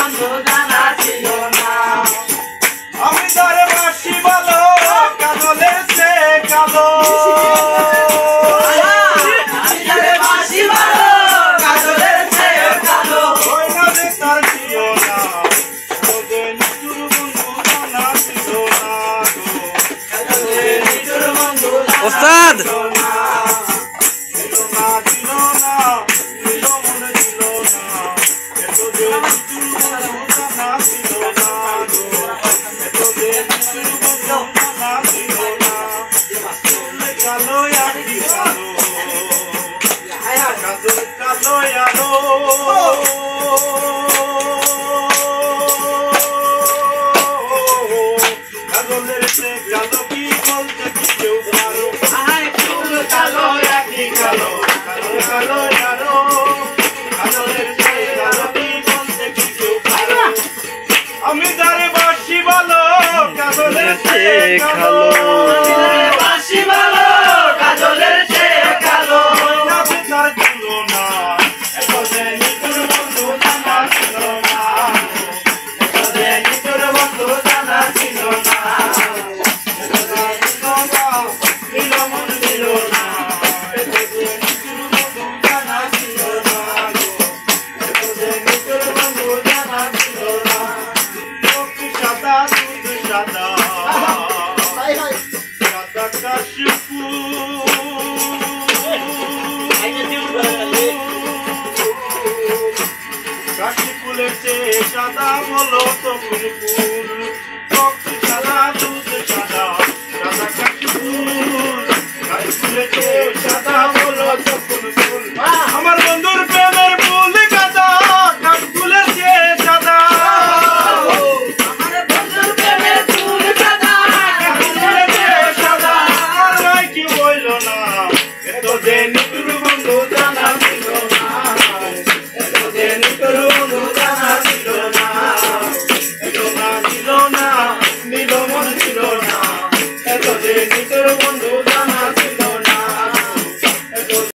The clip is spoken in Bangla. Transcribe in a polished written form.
বন্ধু জানা ছিল না। আমি তারে বাসি ভালো কাজলের চেয়ে কালো। আমি তারে বাসি ভালো কাজলের চেয়ে কালো। ওই না যে তার ছিল না তোদের নিচুর বন্ধু জানা ছিল না গো। কাজলের নিচুর বন্ধু ওস্তাদ আমি তারে বাসি ভালো কাজলের চেয়ে কালো। বাসি ভালো কাজলের চেয়ে কালো। না যে তার ছিল না তোদের নিচুর বন্ধু জানা ছিল না। তোদের নিচুর বন্ধু জানা ছিল না। দিল মন দিল না তোদের নিচুর বন্ধু জানা ছিল না গো। তোদের নিচুর বন্ধু জানা ছিল না। চোখে সাদা দুধ সাদা সাদা কাশি ফুলের চেয়ে সাদা বলো তো ফুল।